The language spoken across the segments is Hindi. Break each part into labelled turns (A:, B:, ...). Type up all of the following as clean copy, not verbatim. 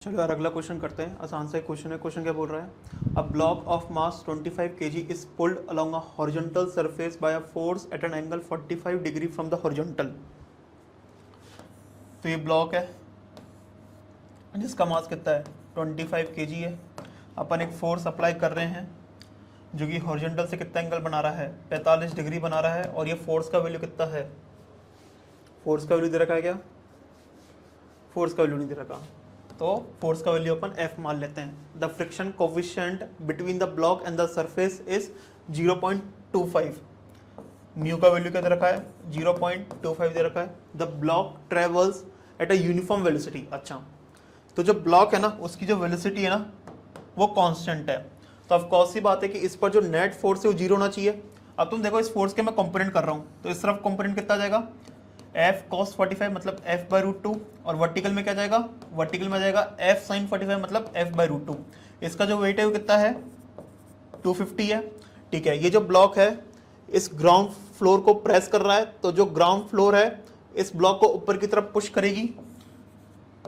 A: चलो यार अगला क्वेश्चन करते हैं। आसान सा एक क्वेश्चन है। क्वेश्चन क्या बोल रहा है? A block of mass 25 kg is pulled along a horizontal surface by a force at an angle 45 degree from the horizontal. तो ये ब्लॉक है जिसका मास कितना है 25 kg है। अपन एक फोर्स अप्लाई कर रहे हैं जो कि हॉरिजॉन्टल से कितना एंगल बना रहा है 45 डिग्री बना रहा है। और ये फोर्स का वैल्यू कितना है? फोर्स का वैल्यू दे रखा है क्या? फोर्स का वैल्यू नहीं दे रखा, तो फोर्स का वैल्यू अपन F मान लेते हैं। The friction coefficient between the block and the surface is 0.25। Mu का वैल्यू क्या दे रखा है? 0.25 दे रखा है। The block travels at a uniform velocity. अच्छा, तो जो ब्लॉक है ना उसकी जो वेलोसिटी है ना वो कांस्टेंट है, तो ऑफ कोर्स सी बात है कि इस पर जो नेट फोर्स है वो जीरो होना चाहिए। अब तुम देखो इस फोर्स के मैं कंपोनेंट कर रहा हूँ, तो इस तरफ कंपोनेंट कितना जाएगा? F cos 45 मतलब F बाई रूट टू, और वर्टिकल में क्या जाएगा? वर्टिकल में जाएगा F sin 45 मतलब F बाई रूट टू। इसका जो वेट है वो कितना है? 250 है। ठीक है, ये जो ब्लॉक है इस ग्राउंड फ्लोर को प्रेस कर रहा है, तो जो ग्राउंड फ्लोर है इस ब्लॉक को ऊपर की तरफ पुश करेगी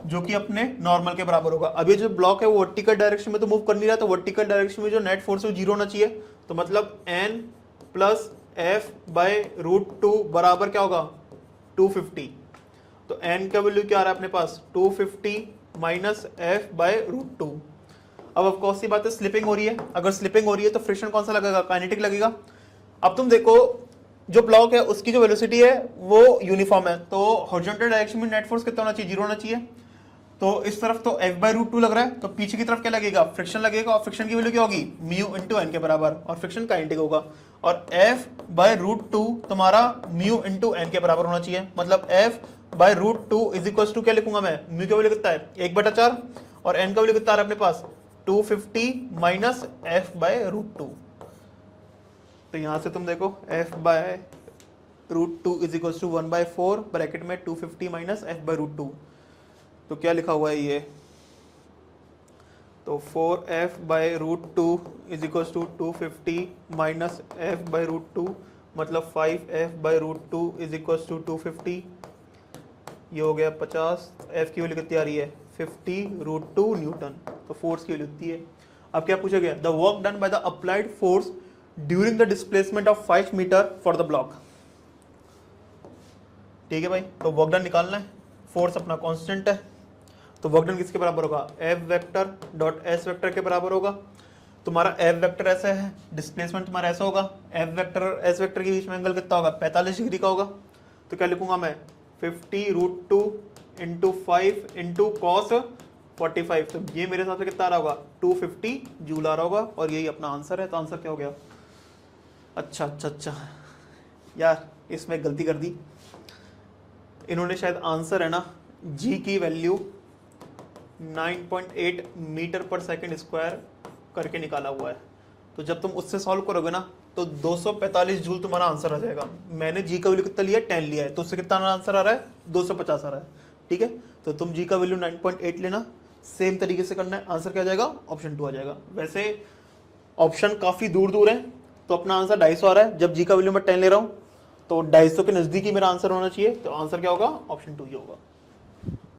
A: जो कि अपने नॉर्मल के बराबर होगा। अब ये जो ब्लॉक है वो वर्टिकल डायरेक्शन में तो मूव कर नहीं रहा, तो वर्टिकल डायरेक्शन में जो नेट फोर्स है वो जीरो होना चाहिए। तो मतलब n plus F by root two बराबर क्या होगा? 250। तो n का वैल्यू क्या आ रहा है अपने पास? 250 minus F by root two. अब ऑफकोर्स सी बात है स्लिपिंग हो रही है, अगर स्लिपिंग हो रही है तो फ्रिक्शन कौन सा लगेगा? काइनेटिक लगेगा। अब तुम देखो जो ब्लॉक है उसकी जो वेलोसिटी है वो यूनिफॉर्म है, तो हॉरिजॉन्टल डायरेक्शन में नेट फोर्स कितना होना चाहिए? जीरो होना चाहिए। तो इस तरफ तो F बाई रूट टू लग रहा है, तो पीछे की तरफ क्या लगेगा? फ्रिक्शन लगेगा, और फ्रिक्शन की वैल्यू क्या होगी? म्यू इंटू एन के बराबर, और फ्रिक्शन काइनेटिक होगा। और F बाई रूट टू तुम्हारा म्यू इंटू एन के बराबर होना चाहिए, मतलब F by root two is equal to क्या लिखूंगा मैं? म्यू का वैल्यू कितना है? 1/4, और एन का वैल्यू कितना आ रहा है अपने पास? 250 minus F by root two. तो यहां से तुम देखो F by root two is equal to 1/4 bracket में 250 minus F by root two. तो क्या लिखा हुआ है ये? तो 4F by root two is equal to 250 minus F by root two, मतलब 5F by root two is equal to 250। ये हो गया 50। F की वैल्यू कितनी आ रही है? 50 रूट टू न्यूटन। तो फोर्स की वैल्यू इतनी है। अब क्या पूछा गया? The work done by the applied force during the displacement of 5 metre for the block. ठीक है भाई, तो वर्क डन निकालना है। फोर्स अपना कांस्टेंट है, तो वर्क डन किसके बराबर होगा? F vector dot S vector के बराबर होगा। तुम्हारा F वेक्टर ऐसा है, डिस्प्लेसमेंट तुम्हारा ऐसा होगा। F वेक्टर और S वेक्टर के बीच में एंगल कितना होगा? 45 डिग्री का होगा। तो क्या लिखूंगा मैं? 50 root two into 5 into cos 45। तो ये मेरे हिसाब से कितना आ रहा होगा? 250 जूल आ रहा होगा, और यही अपना आंसर है। तो आंसर क्या हो गया? अच्छा यार इसमें गलती कर दी इन्होंने, शायद आंसर है ना G की वैल्यू 9.8 मीटर पर सेकंड स्क्वायर करके निकाला हुआ है। तो जब तुम उससे सॉल्व करोगे ना तो 245 जूल तुम्हारा आंसर आ जाएगा। मैंने जी का वैल्यू कितना लिया? 10 लिया है, तो उससे कितना आंसर आ रहा है? 250 आ रहा है। ठीक है, तो तुम जी का वैल्यू 9.8 लेना, सेम तरीके से करना है। आंसर क्या आ जाएगा? ऑप्शन 2 आ जाएगा। वैसे ऑप्शन काफी दूर दूर है, तो अपना आंसर 250 आ रहा है। जब जी का वैल्यू मैं 10 ले रहा हूँ तो 250 के नजदीक ही मेरा आंसर होना चाहिए, तो आंसर क्या होगा? ऑप्शन 2 ही होगा।